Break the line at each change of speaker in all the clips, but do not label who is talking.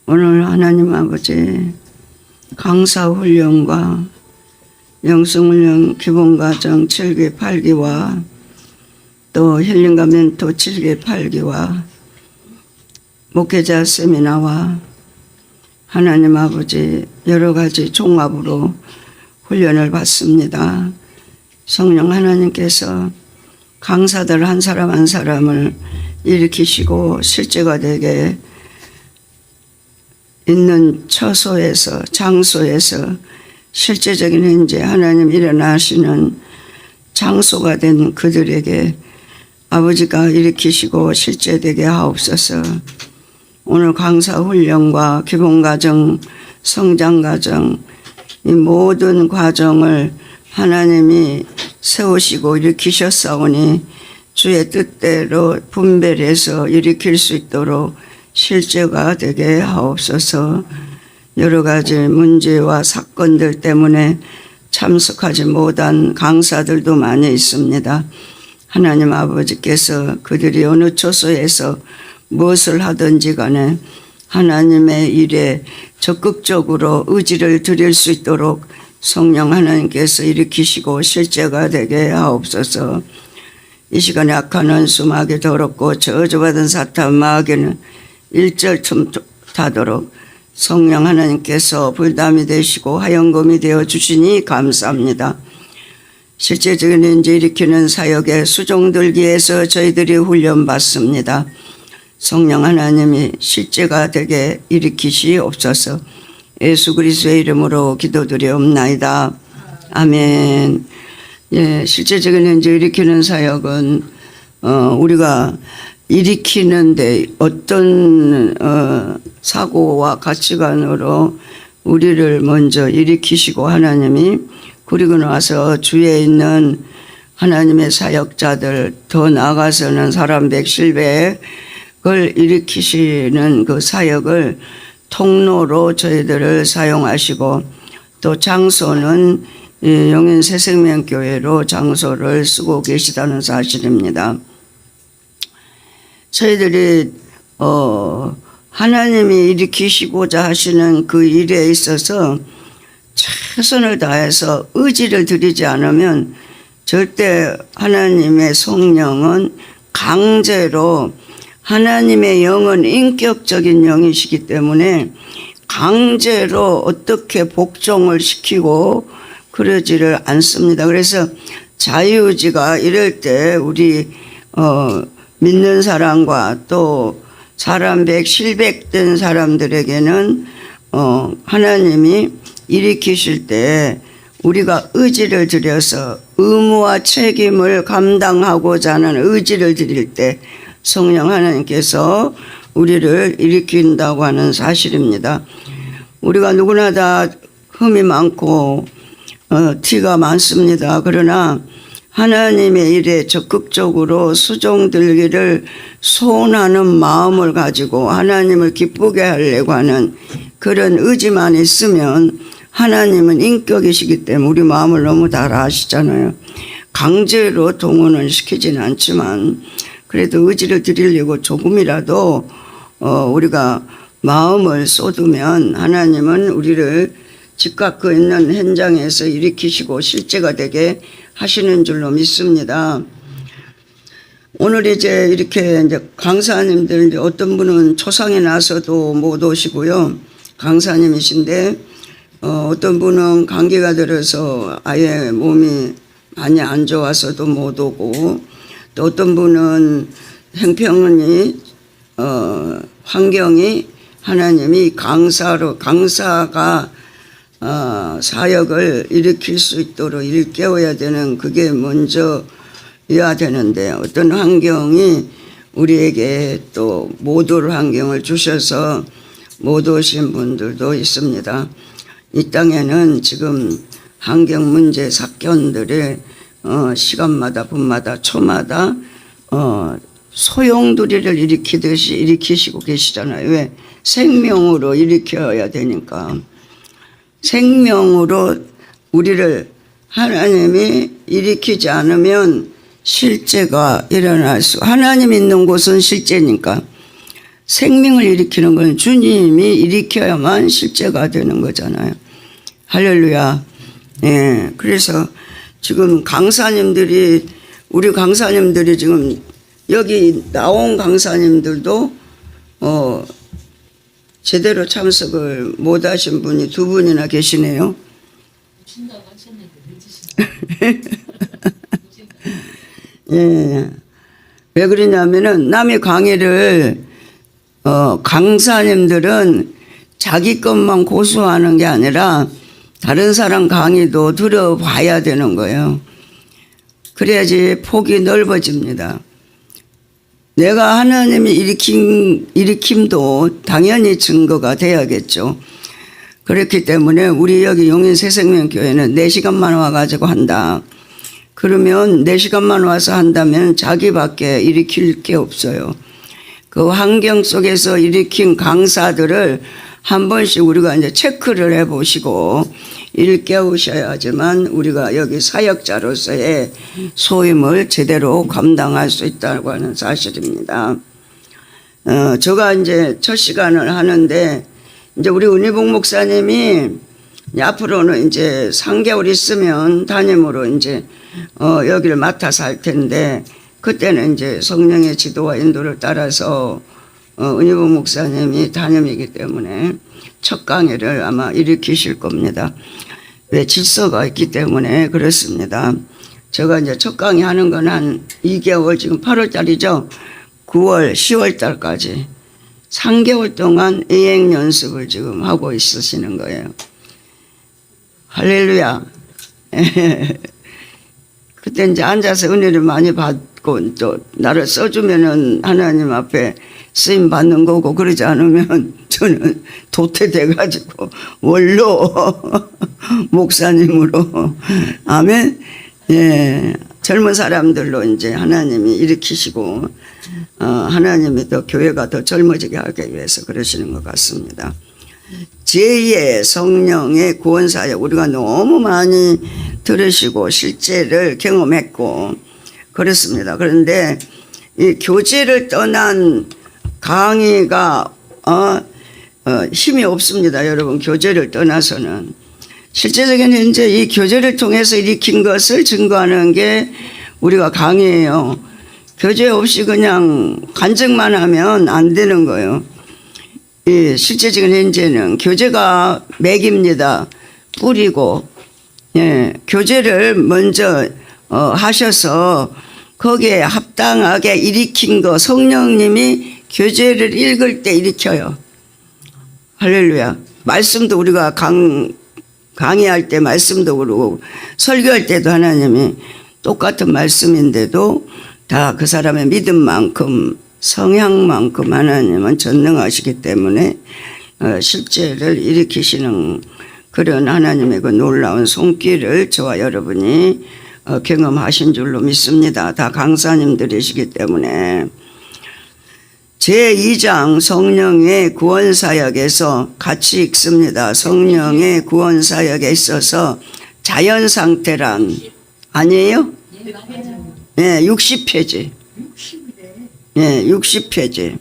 오늘 하나님 아버지 강사훈련과 영성훈련 기본과정 7기 8기와 또 힐링과 멘토 7기 8기와 목회자 세미나와 하나님 아버지 여러 가지 종합으로 훈련을 받습니다. 성령 하나님께서 강사들 한 사람 한 사람을 일으키시고 실제가 되게 있는 처소에서 장소에서 실제적인 현재 하나님 일어나시는 장소가 된 그들에게 아버지가 일으키시고 실제되게 하옵소서. 오늘 강사훈련과 기본과정, 성장과정 이 모든 과정을 하나님이 세우시고 일으키셨사오니 주의 뜻대로 분별해서 일으킬 수 있도록 실제가 되게 하옵소서. 여러 가지 문제와 사건들 때문에 참석하지 못한 강사들도 많이 있습니다. 하나님 아버지께서 그들이 어느 처소에서 무엇을 하든지 간에 하나님의 일에 적극적으로 의지를 드릴 수 있도록 성령 하나님께서 일으키시고 실제가 되게 하옵소서. 이 시간에 악한 원수 마귀 더럽고 저주받은 사탄 마귀는 일절쯤 타도록 성령 하나님께서 불담이 되시고 화영검이 되어 주시니 감사합니다. 실제적인 현재 일으키는 사역에 수종들기에서 저희들이 훈련받습니다. 성령 하나님이 실제가 되게 일으키시옵소서. 예수 그리스도의 이름으로 기도드리옵나이다. 아멘. 예, 실제적인 현재 일으키는 사역은 우리가 일으키는데 어떤 사고와 가치관으로 우리를 먼저 일으키시고 하나님이 그리고 나서 주위에 있는 하나님의 사역자들 더 나아가서는 사람 100을 일으키시는 그 사역을 통로로 저희들을 사용하시고 또 장소는 영인 새생명교회로 장소를 쓰고 계시다는 사실입니다. 저희들이 하나님이 일으키시고자 하시는 그 일에 있어서 최선을 다해서 의지를 들이지 않으면 절대 하나님의 성령은 강제로 하나님의 영은 인격적인 영이시기 때문에 강제로 어떻게 복종을 시키고 그러지를 않습니다. 그래서 자유의지가 이럴 때 우리 믿는 사람과 또 사람 100, 실백된 사람들에게는 하나님이 일으키실 때 우리가 의지를 들여서 의무와 책임을 감당하고자 하는 의지를 드릴 때 성령 하나님께서 우리를 일으킨다고 하는 사실입니다. 우리가 누구나 다 흠이 많고 티가 많습니다. 그러나 하나님의 일에 적극적으로 수종들기를 소원하는 마음을 가지고 하나님을 기쁘게 하려고 하는 그런 의지만 있으면 하나님은 인격이시기 때문에 우리 마음을 너무 잘 아시잖아요. 강제로 동원을 시키지는 않지만 그래도 의지를 드리려고 조금이라도 우리가 마음을 쏟으면 하나님은 우리를 즉각 그 있는 현장에서 일으키시고 실제가 되게 하시는 줄로 믿습니다. 오늘 이제 이렇게 이제 강사님들 어떤 분은 초상에 나서도 못 오시고요. 강사님이신데 어떤 분은 감기가 들어서 아예 몸이 많이 안 좋아서도 못 오고 또 어떤 분은 형편이 환경이 하나님이 강사가 사역을 일으킬 수 있도록 일깨워야 되는 그게 먼저여야 되는데 어떤 환경이 우리에게 또 못 올 환경을 주셔서 못 오신 분들도 있습니다. 이 땅에는 지금 환경 문제 사건들이 시간마다 분마다 초마다 소용돌이를 일으키듯이 일으키시고 계시잖아요. 왜? 생명으로 일으켜야 되니까. 생명으로 우리를 하나님이 일으키지 않으면 실제가 일어날 수, 하나님 있는 곳은 실제니까 생명을 일으키는 건 주님이 일으켜야만 실제가 되는 거잖아요. 할렐루야. 예. 그래서 지금 강사님들이, 우리 강사님들이 지금 여기 나온 강사님들도 제대로 참석을 못 하신 분이 두 분이나 계시네요. 예. 왜 그러냐면은 남의 강의를 강사님들은 자기 것만 고수하는 게 아니라 다른 사람 강의도 들어봐야 되는 거예요. 그래야지 폭이 넓어집니다. 내가 하나님이 일으킴도 당연히 증거가 돼야겠죠. 그렇기 때문에 우리 여기 용인새생명교회는 4시간만 와가지고 한다. 그러면 4시간만 와서 한다면 자기밖에 일으킬 게 없어요. 그 환경 속에서 일으킨 강사들을 한 번씩 우리가 이제 체크를 해보시고 일깨우셔야지만 우리가 여기 사역자로서의 소임을 제대로 감당할 수 있다고 하는 사실입니다. 제가 이제 첫 시간을 하는데 이제 우리 은희복 목사님이 앞으로는 이제 3개월 있으면 담임으로 이제 여기를 맡아서 할 텐데 그때는 이제 성령의 지도와 인도를 따라서 은희복 목사님이 담임이기 때문에 첫 강의를 아마 일으키실 겁니다. 왜 질서가 있기 때문에 그렇습니다. 제가 이제 첫 강의 하는 건 한 2개월, 지금 8월 달이죠. 9월, 10월 달까지 3개월 동안 이행 연습을 지금 하고 있으시는 거예요. 할렐루야. 그때 이제 앉아서 은혜를 많이 받고 또 나를 써주면은 하나님 앞에 쓰임 받는 거고, 그러지 않으면 저는 도태돼가지고 원로 목사님으로 아멘. 예, 젊은 사람들로 이제 하나님이 일으키시고 하나님이 더 교회가 더 젊어지게 하기 위해서 그러시는 것 같습니다. 제2의 성령의 구원사역 우리가 너무 많이 들으시고 실제를 경험했고 그렇습니다. 그런데 이 교제를 떠난 강의가 힘이 없습니다. 여러분, 교제를 떠나서는 실제적인 현재 이 교제를 통해서 일으킨 것을 증거하는 게 우리가 강의예요. 교제 없이 그냥 간증만 하면 안 되는 거예요. 이 실제적인 현재는 교제가 맥입니다. 뿌리고, 예, 교제를 먼저 하셔서 거기에 합당하게 일으킨 거, 성령님이 교제를 읽을 때 일으켜요. 할렐루야. 말씀도 우리가 강의할 때 말씀도 그러고 설교할 때도 하나님이 똑같은 말씀인데도 다 그 사람의 믿음만큼 성향만큼 하나님은 전능하시기 때문에 실제를 일으키시는 그런 하나님의 그 놀라운 손길을 저와 여러분이 경험하신 줄로 믿습니다. 다 강사님들이시기 때문에 제2장 성령의 구원사역에서 같이 읽습니다. 성령의 구원사역에 있어서 자연상태란 아니에요? 네, 60페이지. 네, 60페이지.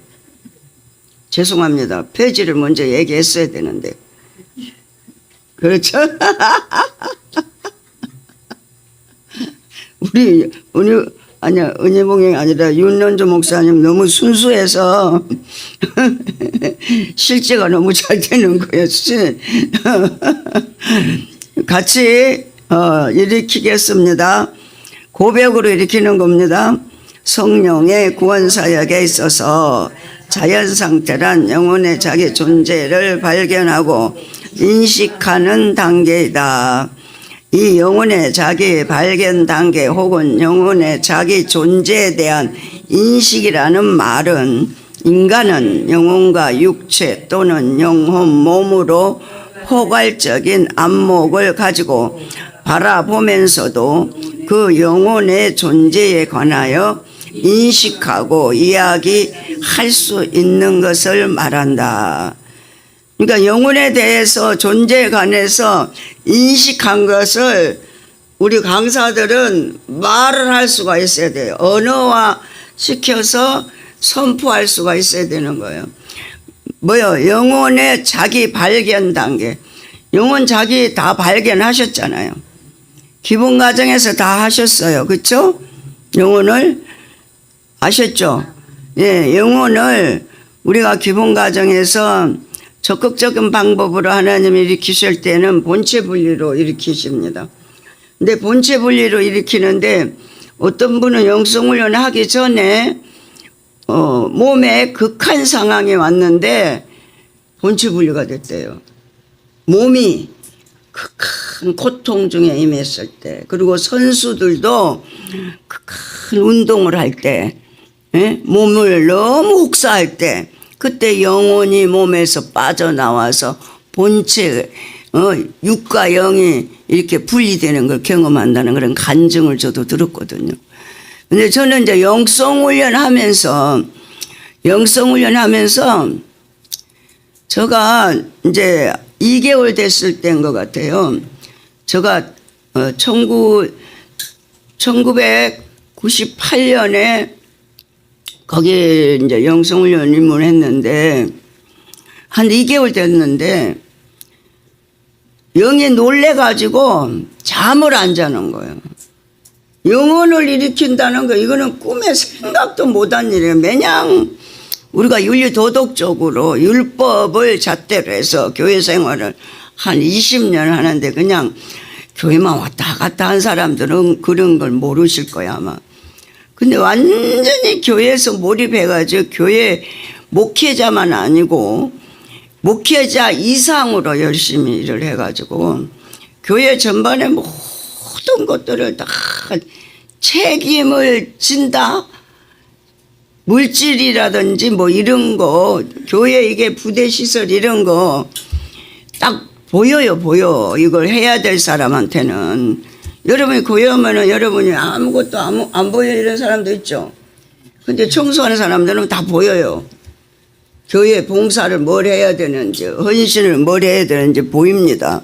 죄송합니다. 페이지를 먼저 얘기했어야 되는데. 그렇죠? 우리 은혜봉이 아니라 윤런주 목사님 너무 순수해서 실제가 너무 잘 되는 거예요. 같이 일으키겠습니다. 고백으로 일으키는 겁니다. 성령의 구원사역에 있어서 자연상태란 영혼의 자기 존재를 발견하고 인식하는 단계이다. 이 영혼의 자기 발견 단계 혹은 영혼의 자기 존재에 대한 인식이라는 말은 인간은 영혼과 육체 또는 영혼 몸으로 포괄적인 안목을 가지고 바라보면서도 그 영혼의 존재에 관하여 인식하고 이야기할 수 있는 것을 말한다. 그러니까 영혼에 대해서 존재에 관해서 인식한 것을 우리 강사들은 말을 할 수가 있어야 돼요. 언어화 시켜서 선포할 수가 있어야 되는 거예요. 영혼의 자기 발견 단계. 영혼 자기 다 발견하셨잖아요. 기본 과정에서 다 하셨어요. 그렇죠? 영혼을 아셨죠? 예, 영혼을 우리가 기본 과정에서 적극적인 방법으로 하나님이 일으키실 때는 본체 분리로 일으키십니다. 근데 본체 분리로 일으키는데 어떤 분은 영성훈련 하기 전에 몸에 극한 상황이 왔는데 본체 분리가 됐대요. 몸이 극한 고통 중에 임했을 때, 그리고 선수들도 극한 운동을 할 때, 몸을 너무 혹사할 때, 그때 영혼이 몸에서 빠져나와서 본체, 육과 영이 이렇게 분리되는 걸 경험한다는 그런 간증을 저도 들었거든요. 근데 저는 이제 영성훈련 하면서 제가 이제 2개월 됐을 때인 것 같아요. 제가 1998년에 거기 이제 영성훈련 입문했는데 한 2개월 됐는데 영이 놀래가지고 잠을 안 자는 거예요. 영혼을 일으킨다는 거 이거는 꿈에 생각도 못한 일이에요. 매냥 우리가 윤리도덕적으로 율법을 잣대로 해서 교회 생활을 한 20년 하는데 그냥 교회만 왔다 갔다 한 사람들은 그런 걸 모르실 거야 아마. 근데 완전히 교회에서 몰입해가지고 교회 목회자만 아니고 목회자 이상으로 열심히 일을 해가지고 교회 전반의 모든 것들을 다 책임을 진다. 물질이라든지 뭐 이런 거, 교회 이게 부대 시설 이런 거 딱 보여요. 이걸 해야 될 사람한테는. 여러분이 고요하면은 여러분이 아무것도 안 보여 이런 사람도 있죠. 근데 청소하는 사람들은 다 보여요. 교회 봉사를 뭘 해야 되는지, 헌신을 뭘 해야 되는지 보입니다.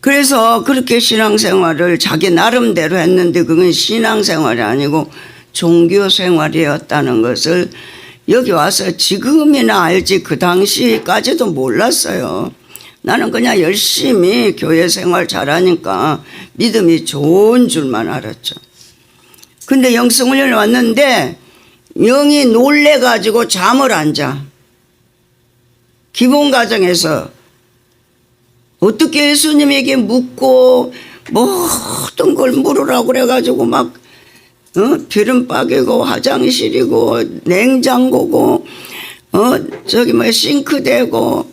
그래서 그렇게 신앙생활을 자기 나름대로 했는데 그건 신앙생활이 아니고 종교생활이었다는 것을 여기 와서 지금이나 알지 그 당시까지도 몰랐어요. 나는 그냥 열심히 교회 생활 잘하니까 믿음이 좋은 줄만 알았죠. 근데 영성훈련을 왔는데 영이 놀래가지고 잠을 안 자. 기본 과정에서 어떻게 예수님에게 묻고 모든 걸 물으라고 그래가지고 막 기름박이고 화장실이고 냉장고고 저기 뭐 싱크대고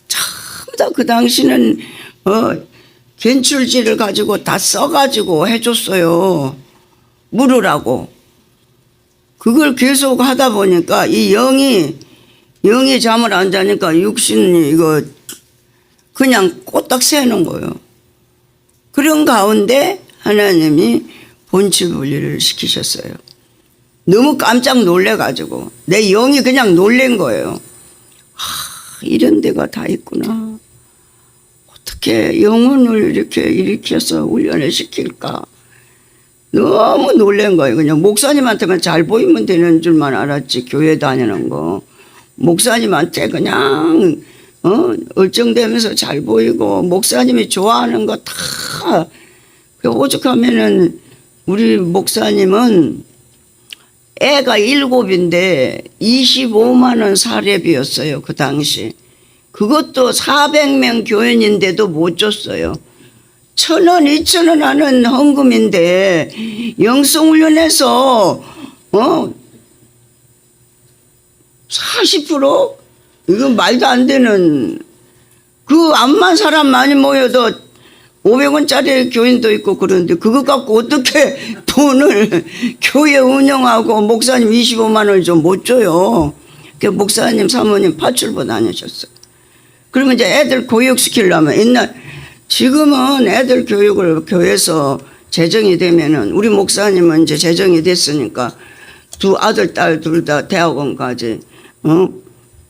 전부 다 그 당시는 견출지를 가지고 다 써가지고 해줬어요. 물으라고. 그걸 계속 하다 보니까 이 영이 잠을 안 자니까 육신이 이거 그냥 꼬딱 새는 거예요. 그런 가운데 하나님이 본체 분리를 시키셨어요. 너무 깜짝 놀래가지고 내 영이 그냥 놀란 거예요. 이런 데가 다 있구나. 어떻게 영혼을 이렇게 일으켜서 훈련을 시킬까. 너무 놀란 거예요. 그냥 목사님한테만 잘 보이면 되는 줄만 알았지. 교회 다니는 거. 목사님한테 그냥 얼쩡대면서 잘 보이고 목사님이 좋아하는 거 다 오죽하면은 우리 목사님은 애가 7인데 25만 원 사례비였어요. 그 당시. 그것도 400명 교인인데도 못 줬어요. 1,000원, 2,000원 하는 헌금인데 영성훈련해서 40%? 이거 말도 안 되는. 그 암만 사람 많이 모여도 500원짜리 교인도 있고 그런데 그거 갖고 어떻게 돈을 교회 운영하고 목사님 25만 원을 좀 못 줘요. 그 목사님 사모님 파출부 다니셨어요. 그러면 이제 애들 교육시키려면 지금은 애들 교육을 교회에서 재정이 되면은 우리 목사님은 이제 재정이 됐으니까 두 아들 딸 둘 다 대학원까지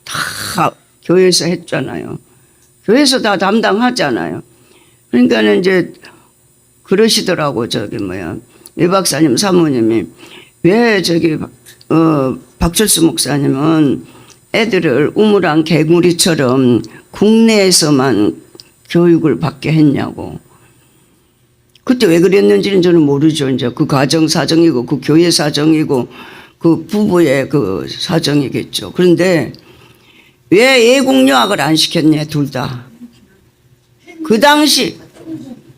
다 교회에서 했잖아요. 교회에서 다 담당하잖아요. 그러니까는 이제 그러시더라고. 이 박사님 사모님이 왜 박철수 목사님은 애들을 우물안 개구리처럼 국내에서만 교육을 받게 했냐고. 그때 왜 그랬는지는 저는 모르죠. 이제 그 가정 사정이고 그 교회 사정이고 그 부부의 그 사정이겠죠. 그런데 왜 예국유학을 안 시켰냐, 둘 다. 그 당시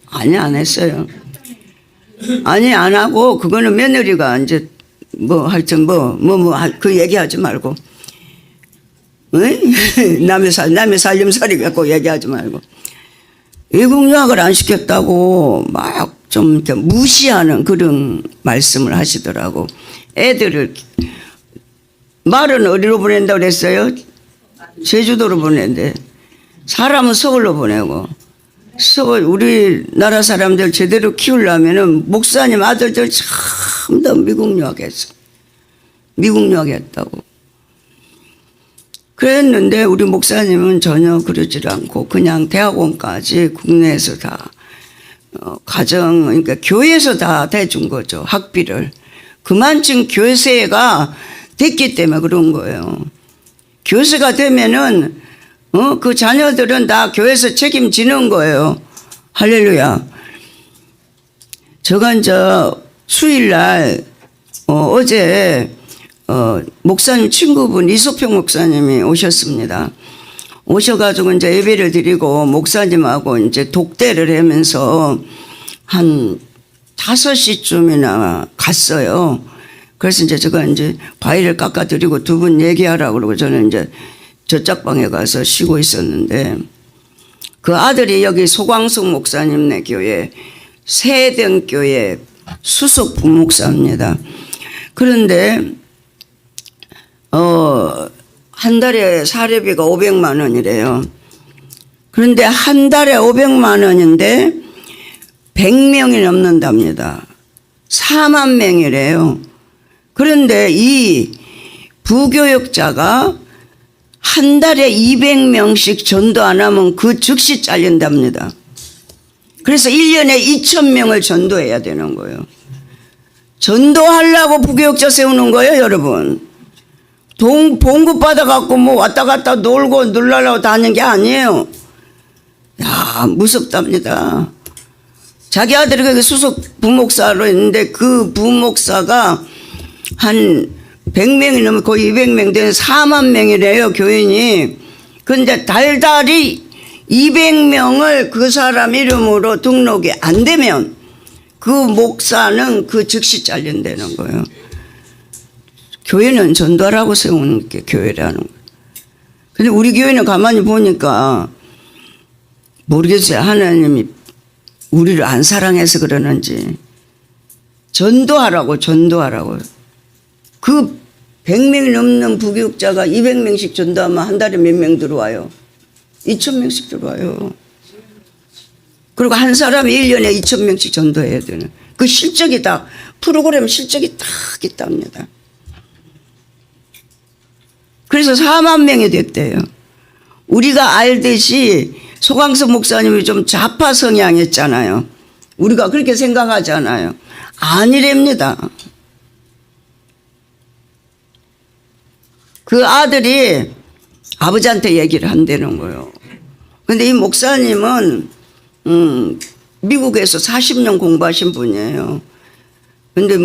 아니 안 했어요. 아니 안 하고 그거는 며느리가 이제 뭐 하여튼 그 얘기하지 말고 남의 살림살이 갖고 얘기하지 말고 외국유학을 안 시켰다고 막 좀 이렇게 무시하는 그런 말씀을 하시더라고. 애들을 말은 어디로 보낸다고 그랬어요? 제주도로 보낸대. 사람은 서울로 보내고. 서울 우리나라 사람들 제대로 키우려면은 목사님 아들들 전부 다 미국 유학했어. 미국 유학했다고. 그랬는데 우리 목사님은 전혀 그러질 않고 그냥 대학원까지 국내에서 다 그러니까 교회에서 다 대준 거죠. 학비를. 그만큼 교세가 됐기 때문에 그런 거예요. 교세가 되면은 그 자녀들은 다 교회에서 책임지는 거예요. 할렐루야. 저가 이제 수요일날 어제 목사님 친구분 이소평 목사님이 오셨습니다. 오셔가지고 이제 예배를 드리고 목사님하고 이제 독대를 하면서 한 5시쯤이나 갔어요. 그래서 이제 제가 이제 과일을 깎아드리고 두 분 얘기하라고 그러고 저는 이제 저쪽 방에 가서 쉬고 있었는데 그 아들이 여기 소광숙 목사님네 교회 세대교회 수석 부목사입니다. 그런데 한 달에 사례비가 500만 원이래요. 그런데 한 달에 500만 원인데 100명이 넘는답니다. 4만 명이래요. 그런데 이 부교역자가 한 달에 200명씩 전도 안 하면 그 즉시 잘린답니다. 그래서 1년에 2,000명을 전도해야 되는 거예요. 전도하려고 부교역자 세우는 거예요, 여러분. 돈 봉급 받아갖고 뭐 왔다 갔다 놀고 놀라려고 다 하는 게 아니에요. 야, 무섭답니다. 자기 아들이 그 수석 부목사로 있는데 그 부목사가 한 100명이 넘으면 거의 200명 되는 4만 명이래요, 교인이. 근데 달달이 200명을 그 사람 이름으로 등록이 안 되면 그 목사는 그 즉시 잘린다는 거예요. 교회는 전도하라고 세우는 게 교회라는 거예요. 근데 우리 교회는 가만히 보니까 모르겠어요. 하나님이 우리를 안 사랑해서 그러는지 전도하라고. 그 100명이 넘는 부교육자가 200명씩 전도하면 한 달에 몇 명 들어와요? 2,000명씩 들어와요. 그리고 한 사람이 1년에 2,000명씩 전도해야 되는 그 실적이 다 프로그램 실적이 딱 있답니다. 그래서 4만 명이 됐대요. 우리가 알듯이 소광석 목사님이 좀 좌파 성향이었잖아요. 우리가 그렇게 생각하잖아요. 아니랍니다. 그 아들이 아버지한테 얘기를 한다는 거예요. 근데 이 목사님은 미국에서 40년 공부하신 분이에요. 근데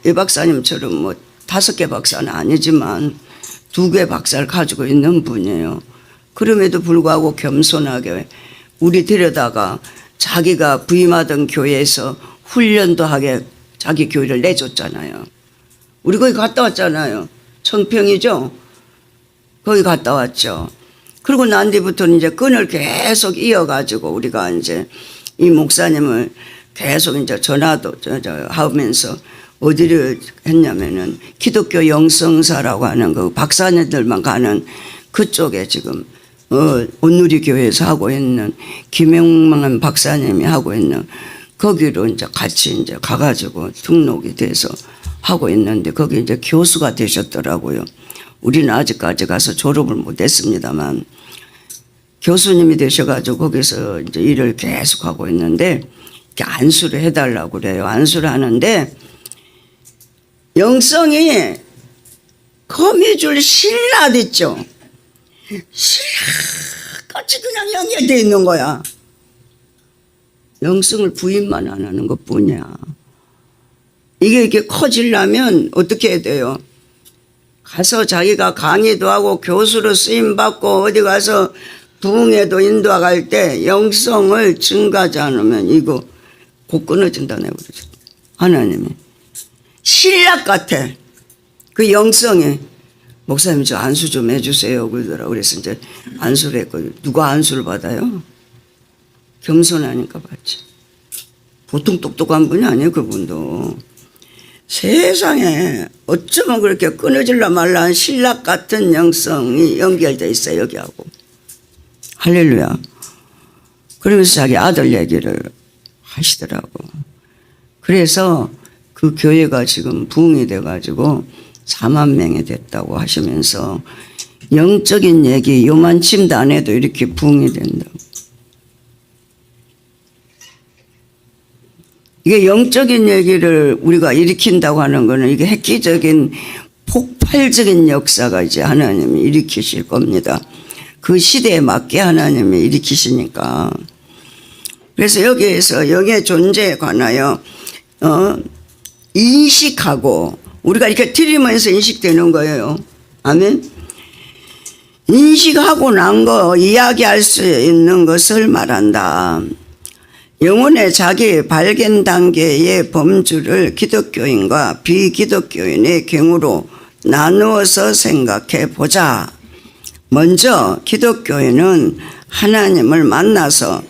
이 박사님처럼 5개 박사는 아니지만 2개 박사를 가지고 있는 분이에요. 그럼에도 불구하고 겸손하게 우리 데려다가 자기가 부임하던 교회에서 훈련도 하게 자기 교회를 내줬잖아요. 우리 거기 갔다 왔잖아요. 청평이죠? 거기 갔다 왔죠. 그리고 난 뒤부터는 이제 끈을 계속 이어가지고 우리가 이제 이 목사님을 계속 이제 전화도 하면서 어디를 했냐면은 기독교 영성사라고 하는 그 박사님들만 가는 그쪽에 지금 온누리 교회에서 하고 있는 김영만 박사님이 하고 있는 거기로 이제 같이 이제 가가지고 등록이 돼서 하고 있는데 거기 이제 교수가 되셨더라고요. 우리는 아직까지 가서 졸업을 못했습니다만 교수님이 되셔가지고 거기서 이제 일을 계속 하고 있는데 이렇게 안수를 해달라고 그래요. 안수를 하는데 영성이 거미줄 신라 있죠. 신라같이 그냥 연결되어 있는 거야. 영성을 부인만 안 하는 것뿐이야. 이게 이렇게 커지려면 어떻게 해야 돼요? 가서 자기가 강의도 하고 교수로 쓰임받고 어디 가서 부흥회도 인도할 때 영성을 증가하지 않으면 이거 곧 끊어진다 내버려져. 하나님이 신락 같아. 그 영성이 목사님 저 안수 좀 해주세요 그러더라고. 그래서 이제 안수를 했거든요. 누가 안수를 받아요? 겸손하니까 받지. 보통 똑똑한 분이 아니에요 그분도. 세상에 어쩌면 그렇게 끊어질라 말라 신락 같은 영성이 연결되어 있어요 여기하고. 할렐루야. 그러면서 자기 아들 얘기를 하시더라고. 그래서 그 교회가 지금 부흥이 돼가지고 4만 명이 됐다고 하시면서 영적인 얘기 요만침도 안 해도 이렇게 부흥이 된다고. 이게 영적인 얘기를 우리가 일으킨다고 하는 거는 이게 획기적인 폭발적인 역사가 이제 하나님이 일으키실 겁니다. 그 시대에 맞게 하나님이 일으키시니까. 그래서 여기에서 영의 존재에 관하여 인식하고 우리가 이렇게 들으면서 인식되는 거예요. 아멘. 인식하고 난 거 이야기할 수 있는 것을 말한다. 영혼의 자기 발견 단계의 범주를 기독교인과 비기독교인의 경우로 나누어서 생각해 보자. 먼저 기독교인은 하나님을 만나서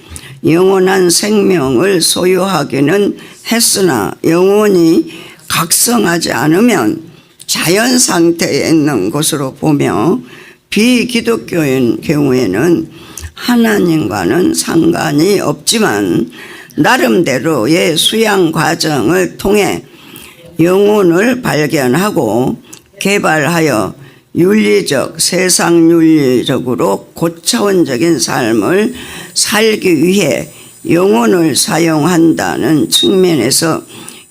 영원한 생명을 소유하기는 했으나 영혼이 각성하지 않으면 자연 상태에 있는 것으로 보며 비기독교인 경우에는 하나님과는 상관이 없지만 나름대로의 수양 과정을 통해 영혼을 발견하고 개발하여 윤리적, 세상 윤리적으로 고차원적인 삶을 살기 위해 영혼을 사용한다는 측면에서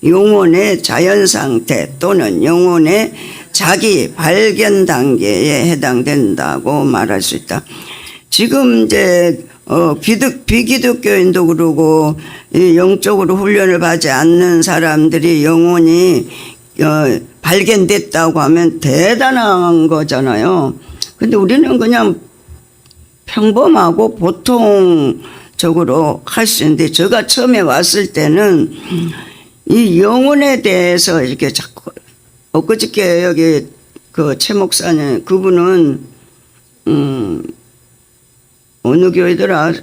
영혼의 자연 상태 또는 영혼의 자기 발견 단계에 해당된다고 말할 수 있다. 지금 이제 비기독교인도 그러고 영적으로 훈련을 받지 않는 사람들이 영혼이 발견됐다고 하면 대단한 거잖아요. 근데 우리는 그냥 평범하고 보통적으로 할 수 있는데 제가 처음에 왔을 때는 이 영혼에 대해서 이렇게 자꾸 엊그저께 여기 그 최 목사님 그분은 어느 교회더라?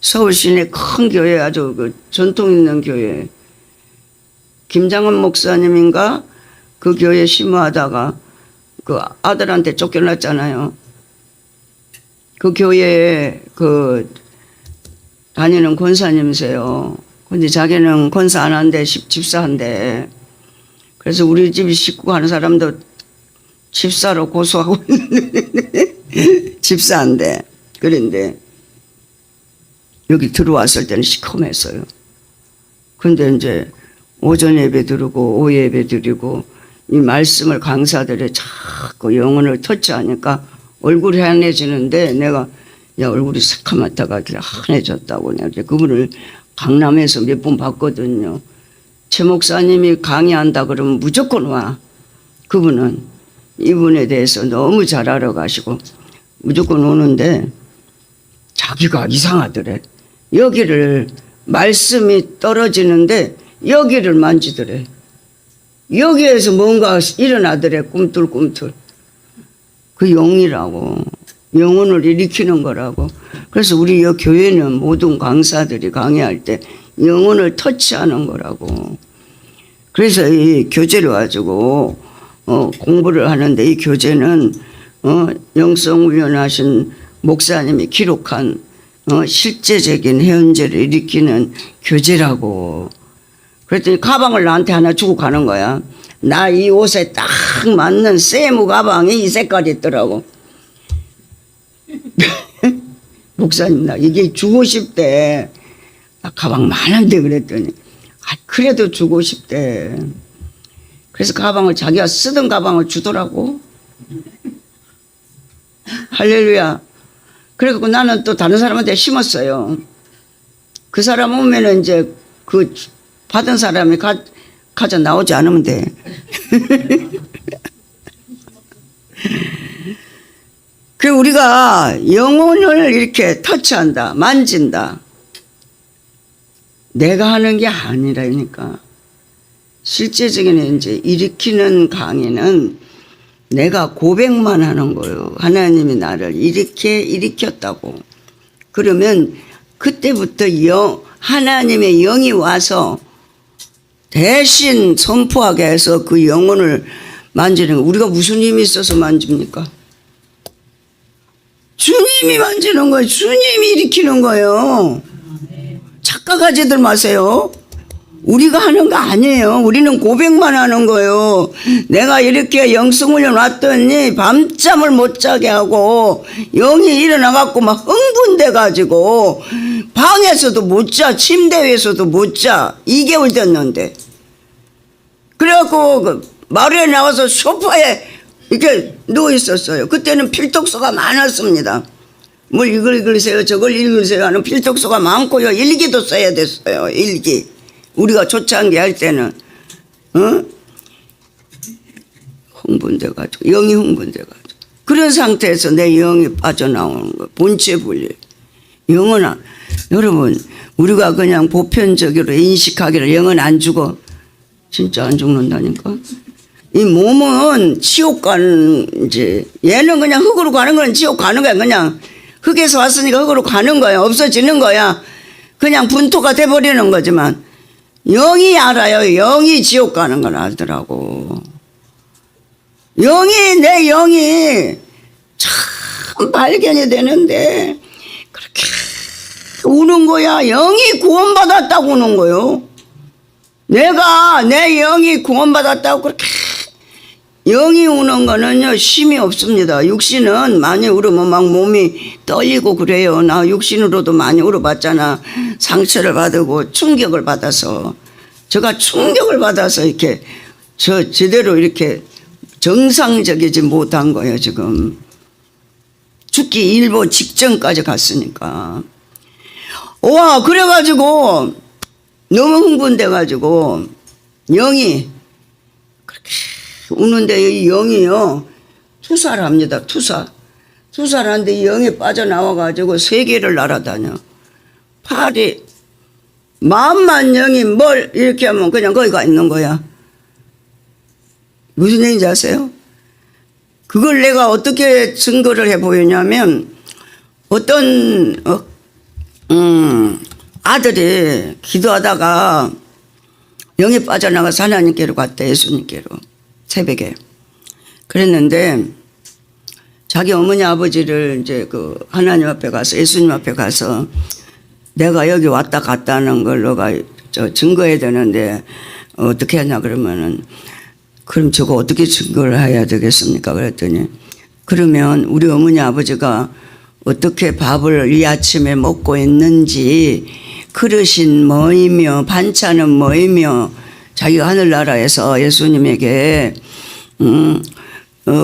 서울 시내 큰 교회 아주 그 전통 있는 교회 김장원 목사님인가 그 교회 심호하다가 그 아들한테 쫓겨났잖아요. 그 교회에 그 다니는 권사님이세요. 근데 자기는 권사 안 한대 집사한대. 그래서 우리 집 식구 하는 사람도 집사로 고소하고 있는데 집사한대. 그런데 여기 들어왔을 때는 시커맸어요. 근데 이제 오전 예배 드리고 오후 예배 드리고 이 말씀을 강사들이 자꾸 영혼을 터치하니까 얼굴이 환해지는데 내가 야 얼굴이 새카맣다가 환해졌다고 내가 그분을 강남에서 몇 번 봤거든요. 최 목사님이 강의한다 그러면 무조건 와. 그분은 이분에 대해서 너무 잘 알아가시고 무조건 오는데 자기가 이상하더래. 여기를 말씀이 떨어지는데 여기를 만지더래. 여기에서 뭔가 일어나더래. 꿈틀꿈틀. 그 영이라고. 영혼을 일으키는 거라고. 그래서 우리 이 교회는 모든 강사들이 강의할 때 영혼을 터치하는 거라고. 그래서 이 교재를 가지고 공부를 하는데 이 교재는 영성훈련하신 목사님이 기록한 실제적인 현재를 일으키는 교재라고. 그랬더니 가방을 나한테 하나 주고 가는 거야. 나 이 옷에 딱 맞는 세무 가방이 이 색깔이 있더라고. 목사님 나 이게 주고 싶대. 나 가방 많은데 그랬더니 그래도 주고 싶대. 그래서 가방을 자기가 쓰던 가방을 주더라고. 할렐루야. 그래갖고 나는 또 다른 사람한테 심었어요. 그 사람 오면은 이제 그 받은 사람이 가져 나오지 않으면 돼. 그 우리가 영혼을 이렇게 터치한다, 만진다. 내가 하는 게 아니라니까. 실제적인 이제 일으키는 강의는 내가 고백만 하는 거예요. 하나님이 나를 이렇게 일으켰다고. 그러면 그때부터 하나님의 영이 와서 대신 선포하게 해서 그 영혼을 만지는 거. 우리가 무슨 힘이 있어서 만집니까? 주님이 만지는 거예요. 주님이 일으키는 거예요. 착각하지들 마세요. 우리가 하는 거 아니에요. 우리는 고백만 하는 거예요. 내가 이렇게 영성훈련 왔더니 밤잠을 못 자게 하고 영이 일어나갖고 막 흥분돼가지고 방에서도 못 자, 침대 위에서도 못 자. 2개월 됐는데. 그래갖고 그 마루에 나와서 소파에 이렇게 누워 있었어요. 그때는 필독서가 많았습니다. 뭘 이걸 읽으세요, 저걸 읽으세요 하는 필독서가 많고요. 일기도 써야 됐어요. 일기. 우리가 초창기 할 때는 흥분돼가지고 영이 흥분돼가지고 그런 상태에서 내 영이 빠져나오는 거예요. 본체 분리. 영은 여러분 우리가 그냥 보편적으로 인식하기를 영은 안 죽어. 진짜 안 죽는다니까. 이 몸은 지옥 가는 이제 얘는 그냥 흙으로 가는 건 지옥 가는 거야. 그냥 흙에서 왔으니까 흙으로 가는 거야. 없어지는 거야. 그냥 분토가 돼버리는 거지만 영이 알아요. 영이 지옥 가는 걸 알더라고. 내 영이 참 발견이 되는데 그렇게 우는 거야. 영이 구원받았다고 우는 거요. 내가 내 영이 구원받았다고 그렇게 영이 우는 거는요 힘이 없습니다. 육신은 많이 울으면 막 몸이 떨리고 그래요. 나 육신으로도 많이 울어봤잖아. 상처를 받고 충격을 받아서 제가 충격을 받아서 이렇게 제대로 이렇게 정상적이지 못한 거예요. 지금 죽기 일보 직전까지 갔으니까. 와 그래가지고 너무 흥분돼가지고 영이 그렇게 우는데 이 영이요 투사를 합니다. 투사를 하는데 이 영이 빠져나와가지고 세계를 날아다녀. 팔이 마음만 영이 뭘 이렇게 하면 그냥 거기가 있는 거야. 무슨 얘기인지 아세요? 그걸 내가 어떻게 증거를 해 보이냐면 어떤 아들이 기도하다가 영이 빠져나가서 하나님께로 갔대. 예수님께로 새벽에. 그랬는데 자기 어머니 아버지를 이제 그 하나님 앞에 가서 예수님 앞에 가서 내가 여기 왔다 갔다는 걸 너가 증거해야 되는데 어떻게 하냐 그러면은 그럼 저거 어떻게 증거를 해야 되겠습니까? 그랬더니 그러면 우리 어머니 아버지가 어떻게 밥을 이 아침에 먹고 있는지 그릇인 뭐이며 반찬은 뭐이며 자기가 하늘나라에서 예수님에게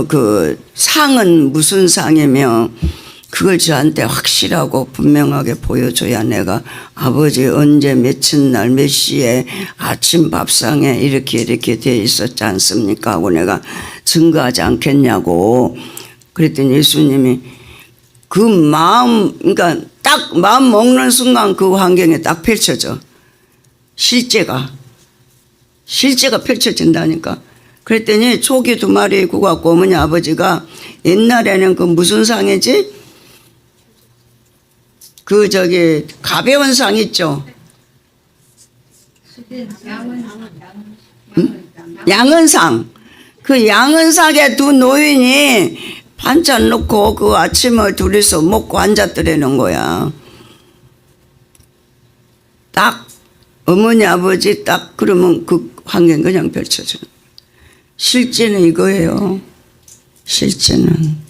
그 상은 무슨 상이며 그걸 저한테 확실하고 분명하게 보여줘야 내가 아버지 언제 며칠 날 몇 시에 아침 밥상에 이렇게 돼 있었지 않습니까 하고 내가 증거하지 않겠냐고 그랬더니 예수님이 그 마음 그러니까 딱 마음 먹는 순간 그 환경에 딱 펼쳐져. 실제가 펼쳐진다니까. 그랬더니 초기 2마리 구갖고 어머니 아버지가 옛날에는 그 무슨 상이지? 그 저기 가벼운 상 있죠. 양은상. 그 양은상에 두 노인이 반찬 넣고 그 아침을 둘이서 먹고 앉았더라는 거야. 딱 어머니 아버지 딱 그러면 그 환경 그냥 펼쳐져. 실제는 이거예요. 실제는.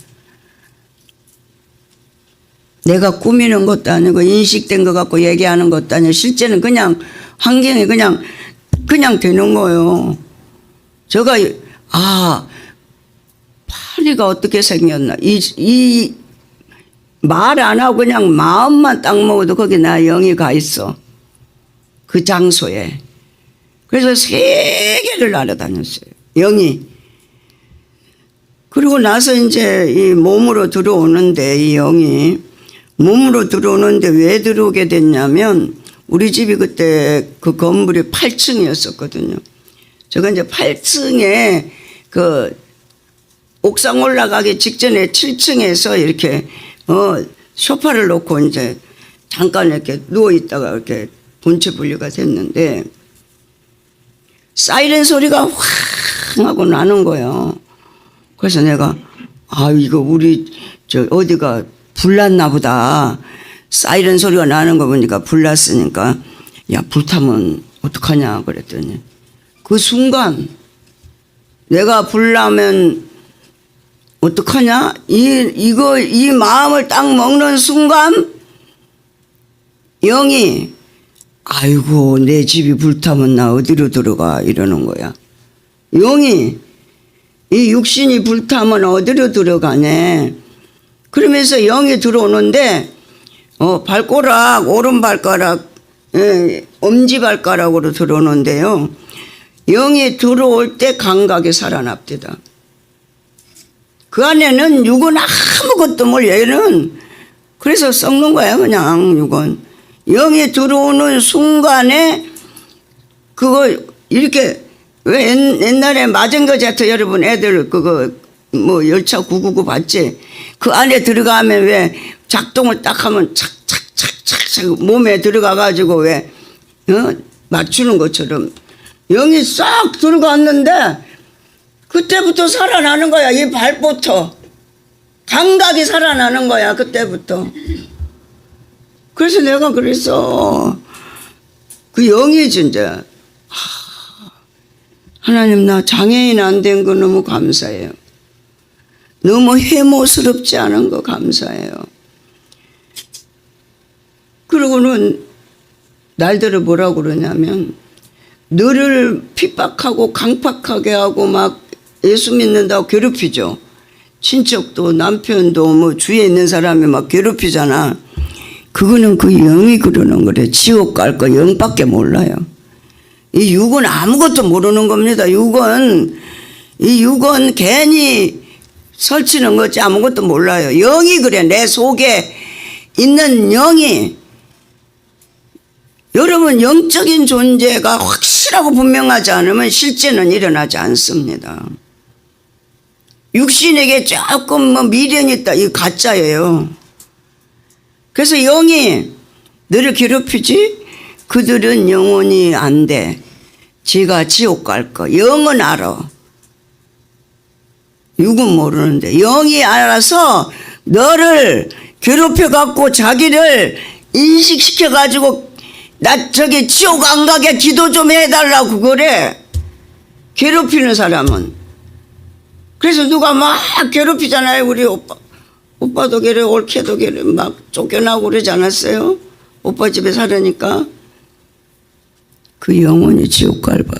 내가 꾸미는 것도 아니고 인식된 것 갖고 얘기하는 것도 아니고 실제는 그냥 환경이 그냥 되는 거예요. 제가 파리가 어떻게 생겼나 이 말 안 하고 그냥 마음만 딱 먹어도 거기 나 영이 가 있어. 그 장소에. 그래서 세계를 날아다녔어요. 영이. 그리고 나서 이제 이 몸으로 들어오는데, 이 영이 몸으로 들어오는데 왜 들어오게 됐냐면, 우리 집이 그때 그 건물이 8층이었었거든요. 제가 이제 8층에 그 옥상 올라가기 직전에 7층에서 이렇게 소파를 놓고 이제 잠깐 이렇게 누워 있다가 이렇게 본체 분리가 됐는데, 사이렌 소리가 확 하고 나는 거예요. 그래서 내가 이거 우리 저 어디가 불났나 보다. 사이렌 소리가 나는 거 보니까 불났으니까 야, 불타면 어떡하냐 그랬더니, 그 순간 내가 불나면 어떡하냐? 이 마음을 딱 먹는 순간 영이 아이고 내 집이 불타면 나 어디로 들어가 이러는 거야. 영이 이 육신이 불타면 어디로 들어가네. 그러면서 영이 들어오는데 발가락 오른 발가락 엄지발가락으로 들어오는데요. 영이 들어올 때 감각이 살아납니다. 그 안에는 육은 아무것도 몰라. 얘는 그래서 썩는 거야 그냥 육은. 영이 들어오는 순간에 그거 이렇게 왜 옛날에 마징가제트 여러분 애들 그거 뭐 열차 999 봤지? 그 안에 들어가면 왜 작동을 딱 하면 착착착착 몸에 들어가 가지고 왜 맞추는 것처럼 영이 싹 들어갔는데 그때부터 살아나는 거야. 이 발부터 감각이 살아나는 거야. 그때부터. 그래서 내가 그랬어. 그 영이 진짜 하나님 나 장애인 안 된 거 너무 감사해요. 너무 해모스럽지 않은 거 감사해요. 그러고는 날들을 뭐라고 그러냐면 너를 핍박하고 강팍하게 하고 막 예수 믿는다고 괴롭히죠. 친척도 남편도 뭐 주위에 있는 사람이 막 괴롭히잖아. 그거는 그 영이 그러는 거래. 지옥 갈 거 영밖에 몰라요. 이 육은 아무것도 모르는 겁니다. 이 육은 괜히 설치는 거지 아무것도 몰라요. 영이 그래. 내 속에 있는 영이. 여러분 영적인 존재가 확실하고 분명하지 않으면 실제는 일어나지 않습니다. 육신에게 조금 뭐 미련이 있다. 이거 가짜예요. 그래서 영이 너를 괴롭히지? 그들은 영원히 안 돼. 지가 지옥 갈 거. 영은 알아. 육은 모르는데 영이 알아서 너를 괴롭혀 갖고 자기를 인식시켜 가지고 나 저기 지옥 안 가게 기도 좀 해달라고 그래. 괴롭히는 사람은. 그래서 누가 막 괴롭히잖아요. 우리 오빠도 그래, 올케도 그래, 막 쫓겨나고 그러지 않았어요? 오빠 집에 살으니까. 그 영혼이 지옥 갈 바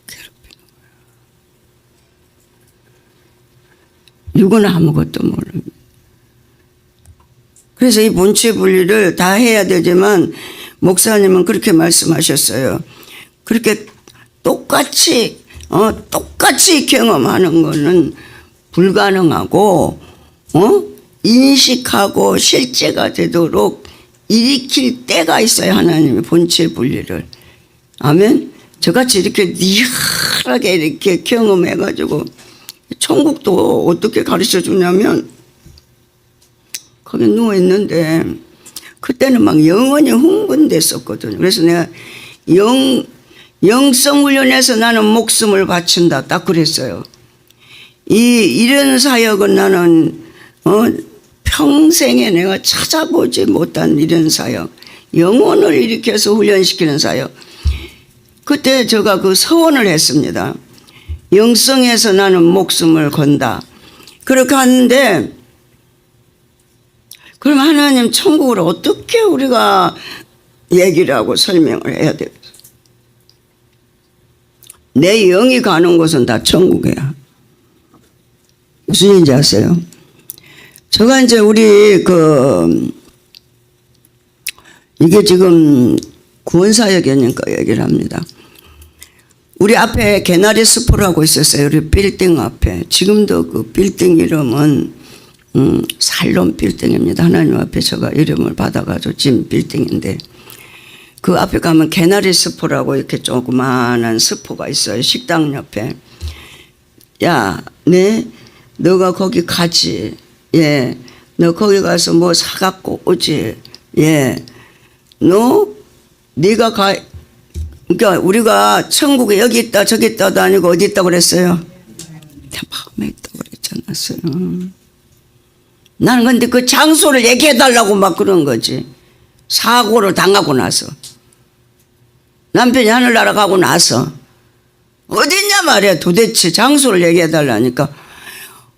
괴롭히는 거야. 육은 아무것도 모릅니다. 그래서 이 본체 분리를 다 해야 되지만 목사님은 그렇게 말씀하셨어요. 그렇게 똑같이 경험하는 거는 불가능하고 인식하고 실제가 되도록 일으킬 때가 있어요. 하나님의 본체 분리를. 아멘. 저같이 이렇게 리얼하게 이렇게 경험해가지고 천국도 어떻게 가르쳐 주냐면 거기 누워있는데 그때는 막 영원히 흥분됐었거든요. 그래서 내가 영성 훈련에서 나는 목숨을 바친다 딱 그랬어요. 이런 사역은 나는 평생에 내가 찾아보지 못한 이런 사역, 영혼을 일으켜서 훈련시키는 사역. 그때 제가 그 서원을 했습니다. 영성에서 나는 목숨을 건다. 그렇게 하는데 그럼 하나님 천국을 어떻게 우리가 얘기를 하고 설명을 해야 되겠어요? 내 영이 가는 곳은 다 천국이야. 무슨 얘기인지 아세요? 제가 이제 우리 이게 지금 구원사역이니까 얘기를 합니다. 우리 앞에 개나리 숲이라고 있었어요. 우리 빌딩 앞에. 지금도 그 빌딩 이름은 살롬 빌딩입니다. 하나님 앞에 제가 이름을 받아가지고 지은 빌딩인데, 그 앞에 가면 개나리 숲이라고 이렇게 조그마한 숲가 있어요. 식당 옆에. 야, 너가 거기 가지. 예, 너 거기 가서 뭐 사갖고 오지. 예, 네가 그러니까 우리가 천국에 여기 있다 저기 있다도 아니고 어디 있다고 그랬어요? 내 마음에 있다고 그랬지 않았어요? 나는 근데 그 장소를 얘기해달라고 막 그런 거지. 사고를 당하고 나서, 남편이 하늘나라 가고 나서 어딨냐 말이야. 도대체 장소를 얘기해달라니까.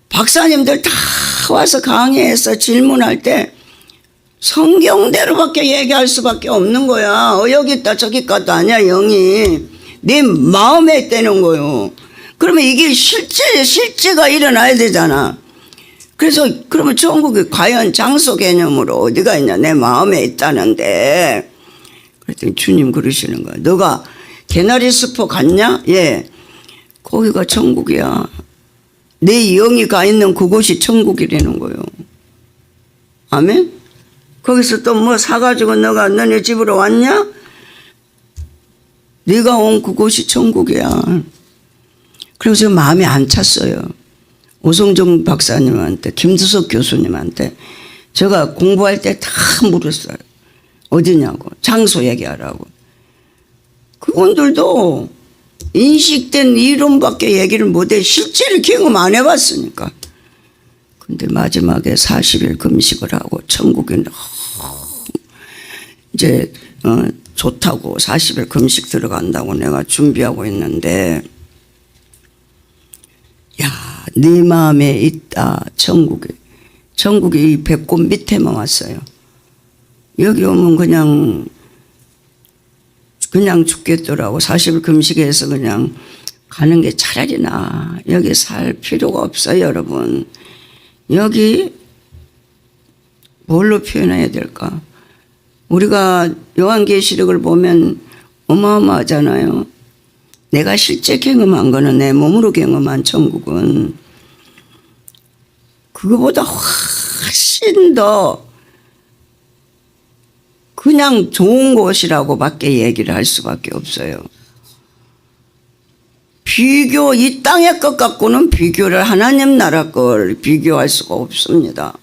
박사님들 다 와서 강의해서 질문할 때 성경대로밖에 얘기할 수밖에 없는 거야. 여기 있다 저기 있다도 아니야. 영이 네 마음에 있다는 거요. 그러면 이게 실제가 일어나야 되잖아. 그래서 그러면 천국이 과연 장소 개념으로 어디가 있냐. 내 마음에 있다는데. 그랬더니 주님 그러시는 거야. 너가 개나리 숲 갔냐? 예, 거기가 천국이야. 내 영이 가 있는 그곳이 천국이라는 거예요. 아멘? 거기서 또 뭐 사가지고 너가 너네 집으로 왔냐? 네가 온 그곳이 천국이야. 그래서 마음이 안 찼어요. 오성정 박사님한테, 김두석 교수님한테 제가 공부할 때 다 물었어요. 어디냐고, 장소 얘기하라고. 그분들도 인식된 이론밖에 얘기를 못해. 실제를 경험 안 해봤으니까. 근데 마지막에 40일 금식을 하고 천국에 이제 좋다고 40일 금식 들어간다고 내가 준비하고 있는데, 야, 네 마음에 있다 천국이. 천국이 이 배꼽 밑에만 왔어요. 여기 오면 그냥 죽겠더라고. 40일 금식해서 그냥 가는 게 차라리 나. 여기 살 필요가 없어요, 여러분. 여기 뭘로 표현해야 될까? 우리가 요한계시록을 보면 어마어마하잖아요. 내가 실제 경험한 거는, 내 몸으로 경험한 천국은 그거보다 훨씬 더 그냥 좋은 곳이라고밖에 얘기를 할 수밖에 없어요. 이 땅의 것 갖고는 비교를, 하나님 나라 걸 비교할 수가 없습니다.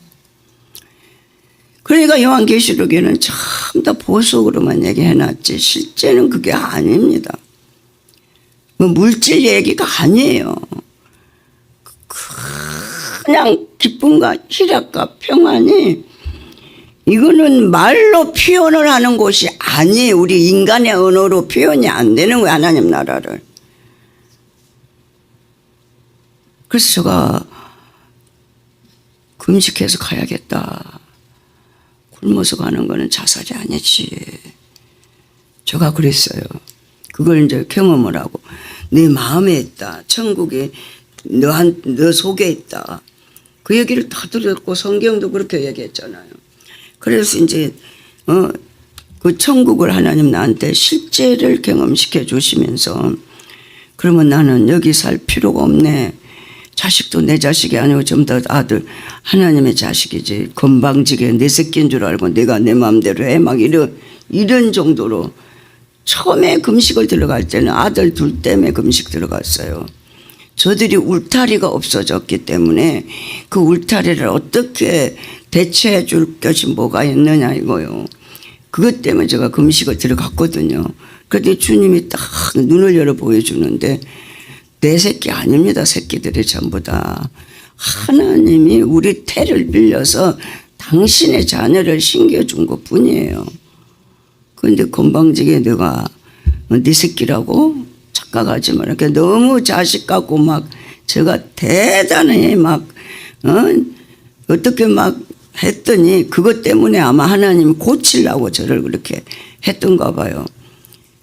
그러니까 요한계시록에는 전부 다 보석으로만 얘기해놨지 실제는 그게 아닙니다. 뭐 물질 얘기가 아니에요. 그냥 기쁨과 희락과 평안이, 이거는 말로 표현을 하는 것이 아니에요. 우리 인간의 언어로 표현이 안 되는 거예요, 하나님 나라를. 그래서 제가 금식해서 가야겠다. 굶어서 가는 거는 자살이 아니지. 제가 그랬어요. 그걸 이제 경험을 하고, 네 마음에 있다. 천국이 너 속에 있다. 그 얘기를 다 들었고 성경도 그렇게 얘기했잖아요. 그래서 이제 그 천국을 하나님 나한테 실제를 경험시켜 주시면서, 그러면 나는 여기 살 필요가 없네. 자식도 내 자식이 아니고 전부 다 아들 하나님의 자식이지. 건방지게 내 새끼인 줄 알고 내가 내 마음대로 해. 막 이런 정도로. 처음에 금식을 들어갈 때는 아들 둘 때문에 금식 들어갔어요. 저들이 울타리가 없어졌기 때문에 그 울타리를 어떻게 대체해 줄 것이 뭐가 있느냐 이거요. 그것 때문에 제가 금식을 들어갔거든요. 그랬더니 주님이 딱 눈을 열어 보여주는데, 내 새끼 아닙니다. 새끼들이 전부 다. 하나님이 우리 태를 빌려서 당신의 자녀를 심겨준 것 뿐이에요. 그런데 건방지게 내가 네 새끼라고 착각하지 마라. 너무 자식 같고 막 제가 대단히 막 어떻게 막 했더니 그것 때문에 아마 하나님이 고치려고 저를 그렇게 했던가 봐요.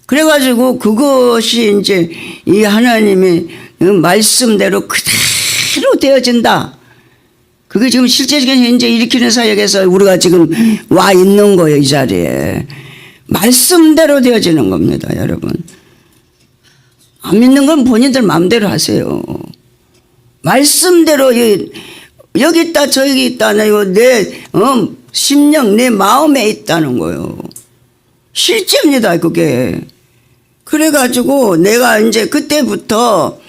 그래가지고 그것이 이제 이 하나님의 말씀대로 그대로 되어진다. 그 그게 지금 실제적인 현재 일으키는 사역에서 우리가 지금 와 있는 거예요. 이 자리에. 말씀대로 되어지는 겁니다. 여러분. 안 믿는 건 본인들 마음대로 하세요. 말씀대로 여기 있다 저기 있다는 내 심령 내 마음에 있다는 거예요. 실제입니다. 그게. 그래가지고 내가 이제 그때부터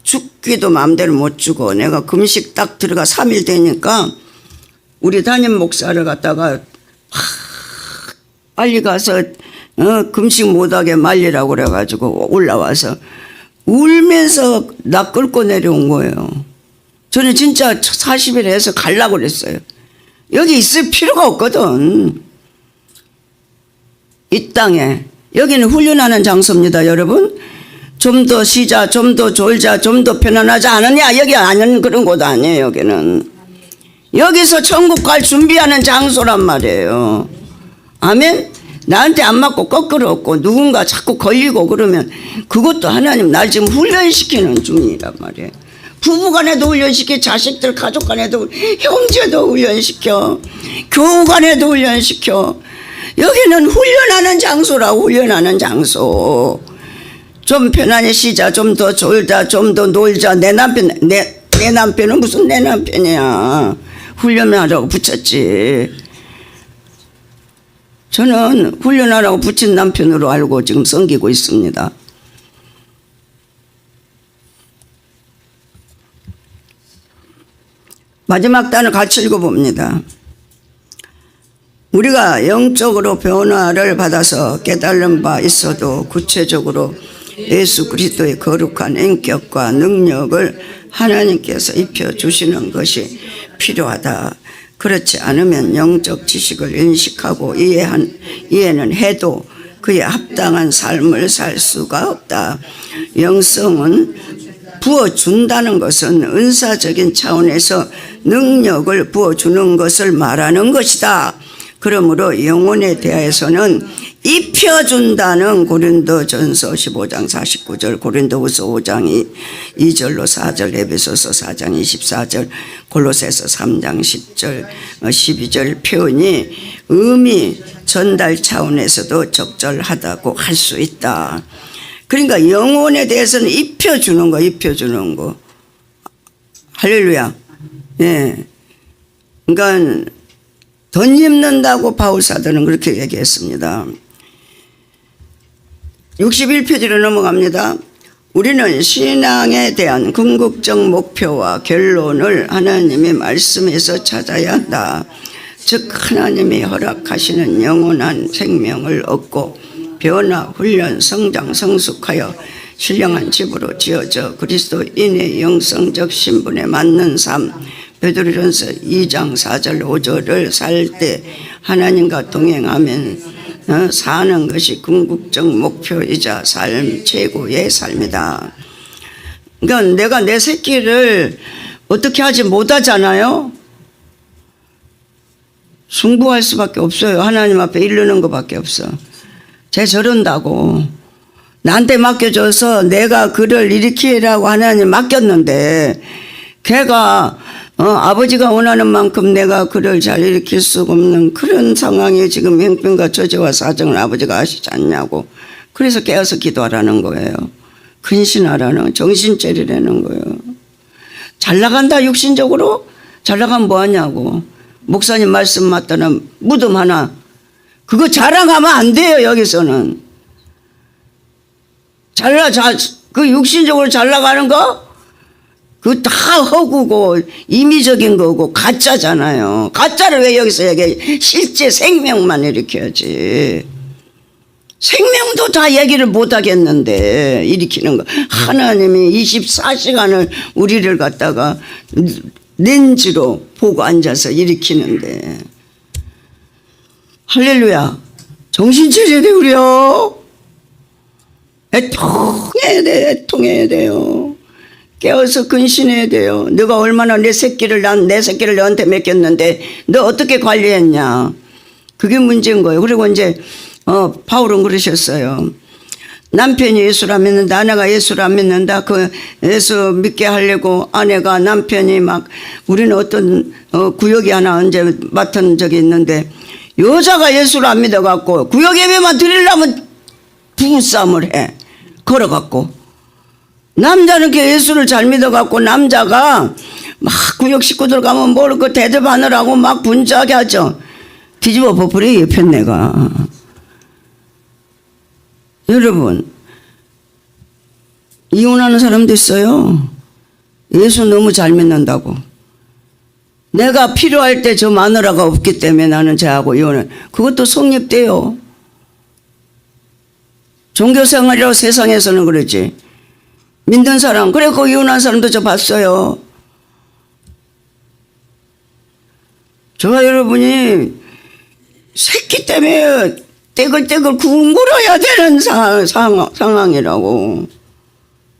죽기도 마음대로 못 주고 내가 금식 딱 들어가 3일 되니까 우리 담임 목사를 갖다가 빨리 가서 금식 못하게 말리라고 그래가지고 올라와서 울면서 나 끌고 내려온 거예요. 저는 진짜 40일 해서 가려고 그랬어요. 여기 있을 필요가 없거든. 이 땅에. 여기는 훈련하는 장소입니다. 여러분. 좀 더 쉬자, 좀 더 졸자, 좀 더 편안하지 않으냐. 여기 아는 그런 곳 아니에요. 여기는. 여기서 천국 갈 준비하는 장소란 말이에요. 아멘. 나한테 안 맞고 거꾸로 없고 누군가 자꾸 걸리고 그러면 그것도 하나님 날 지금 훈련시키는 중이란 말이에요. 부부간에도 훈련시켜, 자식들 가족간에도, 형제도 훈련시켜, 교우간에도 훈련시켜. 여기는 훈련하는 장소라고. 훈련하는 장소. 좀 편안히 쉬자, 좀 더 졸자, 좀 더 놀자. 내 남편은 무슨 내 남편이야. 훈련하라고 붙였지. 저는 훈련하라고 붙인 남편으로 알고 지금 섬기고 있습니다. 마지막 단을 같이 읽어봅니다. 우리가 영적으로 변화를 받아서 깨달은 바 있어도 구체적으로 예수 그리스도의 거룩한 인격과 능력을 하나님께서 입혀주시는 것이 필요하다. 그렇지 않으면 영적 지식을 인식하고 이해는 해도 그에 합당한 삶을 살 수가 없다. 영성은 부어준다는 것은 은사적인 차원에서 능력을 부어주는 것을 말하는 것이다. 그러므로 영혼에 대해서는 입혀준다는 고린도전서 15장 49절, 고린도후서 5장 2절로 4절, 에베소서 4장 24절, 골로새서 3장 10절, 12절 표현이 의미 전달 차원에서도 적절하다고 할 수 있다. 그러니까 영혼에 대해서는 입혀주는 거, 입혀주는 거. 할렐루야. 예. 그러니까 덧입는다고 바울사도는 그렇게 얘기했습니다. 61페이지로 넘어갑니다. 우리는 신앙에 대한 궁극적 목표와 결론을 하나님의 말씀에서 찾아야 한다. 즉 하나님이 허락하시는 영원한 생명을 얻고 변화, 훈련, 성장, 성숙하여 신령한 집으로 지어져 그리스도인의 영성적 신분에 맞는 삶, 베드로전서 2장 4절 5절을 살 때 하나님과 동행하면 사는 것이 궁극적 목표이자 삶 최고의 삶이다. 그러니까 내가 내 새끼를 어떻게 하지 못하잖아요. 숭부할 수밖에 없어요. 하나님 앞에 이르는 것밖에 없어. 쟤 저런다고 나한테 맡겨줘서 내가 그를 일으키라고 하나님 맡겼는데 걔가 아버지가 원하는 만큼 내가 그를 잘 일으킬 수가 없는 그런 상황에 지금 형편과 처지와 사정을 아버지가 아시지 않냐고. 그래서 깨어서 기도하라는 거예요. 근신하라는, 정신 차리라는 거예요. 잘 나간다 육신적으로? 잘 나가면 뭐하냐고. 목사님 말씀 맞다는 무덤 하나, 그거 자랑하면 안 돼요. 여기서는 그 육신적으로 잘 나가는 거 그거 다 허구고 임의적인 거고 가짜잖아요. 가짜를 왜 여기서 얘기해. 실제 생명만 일으켜야지. 생명도 다 얘기를 못 하겠는데 일으키는 거. 하나님이 24시간을 우리를 갖다가 렌즈로 보고 앉아서 일으키는데. 할렐루야. 정신 차려야 돼 우리요. 애통해야 돼. 애통해야 돼요. 깨어서 근신해야 돼요. 너가 얼마나 내 새끼를 너한테 맡겼는데 너 어떻게 관리했냐. 그게 문제인 거예요. 그리고 이제 바울은 그러셨어요. 남편이 예수를 안 믿는다, 아내가 예수를 안 믿는다. 그 예수 믿게 하려고 아내가 남편이 막 우리는 어떤 구역이 하나 언제 맡은 적이 있는데 여자가 예수를 안 믿어갖고 구역 예배만 드리려면 부부싸움을 해. 걸어갖고 남자는 이렇게 예수를 잘 믿어갖고 남자가 막 구역 식구들 가면 뭘 그 대접하느라고 막 분주하게 하죠. 뒤집어 버프리 옆에 내가. 여러분, 이혼하는 사람도 있어요. 예수 너무 잘 믿는다고. 내가 필요할 때 저 마누라가 없기 때문에 나는 쟤하고 이혼을. 그것도 성립돼요. 종교생활이라고 세상에서는 그러지. 믿는 사람, 그래 그 이혼한 사람도 저 봤어요. 저와 여러분이 새끼 때문에 떼글떼글 굶굴어야 되는 상황이라고.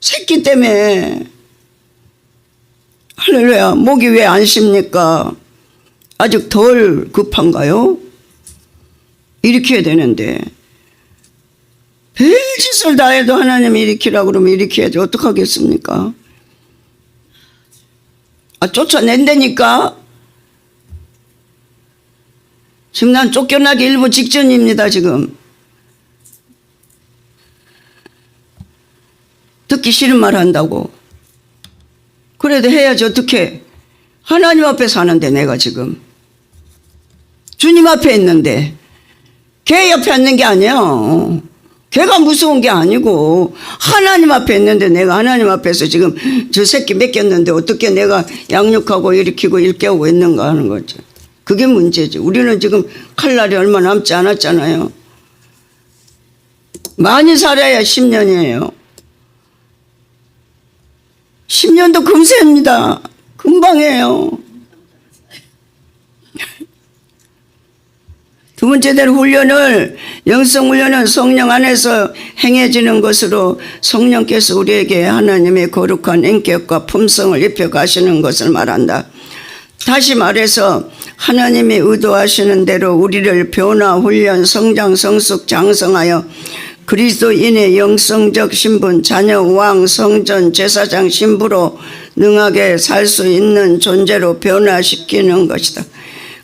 새끼 때문에. 할렐루야. 목이 왜 안 쉽니까? 아직 덜 급한가요? 일으켜야 되는데. 별짓을 다 해도 하나님이 일으키라고 그러면 일으켜야지. 어떡하겠습니까? 쫓아낸다니까? 지금 난 쫓겨나기 일부 직전입니다, 지금. 듣기 싫은 말 한다고. 그래도 해야지, 어떡해. 하나님 앞에 사는데, 내가 지금. 주님 앞에 있는데. 걔 옆에 있는 게 아니야. 걔가 무서운 게 아니고, 하나님 앞에 있는데, 내가 하나님 앞에서 지금 저 새끼 맺겼는데, 어떻게 내가 양육하고 일으키고 일깨우고 있는가 하는 거죠. 그게 문제지. 우리는 지금 칼날이 얼마 남지 않았잖아요. 많이 살아야 10년이에요. 10년도 금세입니다. 금방이에요. 두 번째대로 훈련을, 영성훈련은 성령 안에서 행해지는 것으로 성령께서 우리에게 하나님의 거룩한 인격과 품성을 입혀가시는 것을 말한다. 다시 말해서 하나님이 의도하시는 대로 우리를 변화, 훈련, 성장, 성숙, 장성하여 그리스도인의 영성적 신분, 자녀, 왕, 성전, 제사장 신부로 능하게 살 수 있는 존재로 변화시키는 것이다.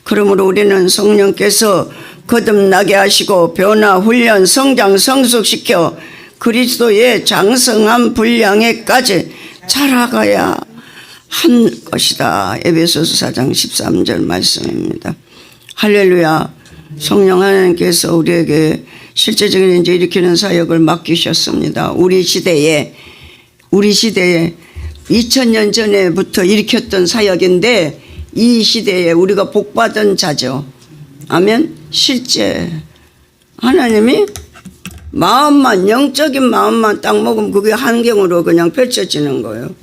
그러므로 우리는 성령께서 거듭나게 하시고 변화, 훈련, 성장, 성숙시켜 그리스도의 장성한 분량에까지 자라가야 한 것이다. 에베소서 4장 13절 말씀입니다. 할렐루야. 성령 하나님께서 우리에게 실제적인 이제 일으키는 사역을 맡기셨습니다. 우리 시대에 2000년 전에부터 일으켰던 사역인데 이 시대에 우리가 복받은 자죠. 아멘. 실제 하나님이 마음만, 영적인 마음만 딱 먹으면 그게 환경으로 그냥 펼쳐지는 거예요.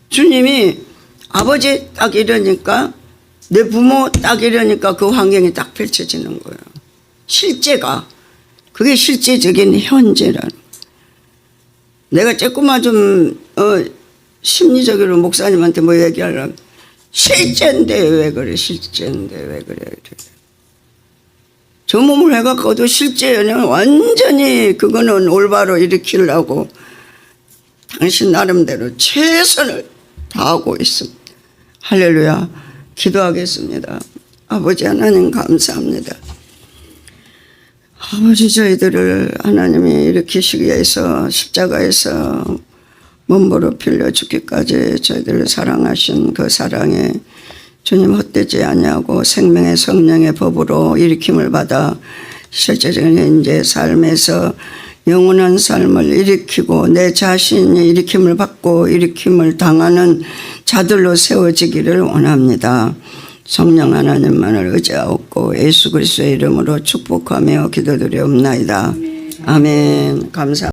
주님이 아버지 딱 이러니까, 내 부모 딱 이러니까 그 환경이 딱 펼쳐지는 거예요. 실제가. 그게 실제적인 현재라는. 내가 조금만 좀 심리적으로 목사님한테 뭐 얘기하려면 실제인데 왜 그래, 실제인데 왜 그래. 저 몸을 해갖고도 실제는 완전히 그거는 올바로 일으키려고 당신 나름대로 최선을 다하고 있습니다. 할렐루야. 기도하겠습니다. 아버지 하나님 감사합니다. 아버지, 저희들을 하나님이 일으키시기 위해서 십자가에서 몸부로 빌려 죽기까지 저희들을 사랑하신 그 사랑에 주님 헛되지 아니하고 생명의 성령의 법으로 일으킴을 받아 실제적인 이제 삶에서 영원한 삶을 일으키고 내 자신이 일으킴을 받고 일으킴을 당하는 자들로 세워지기를 원합니다. 성령 하나님만을 의지하옵고 예수 그리스도의 이름으로 축복하며 기도드리옵나이다. 아멘. 감사합니다.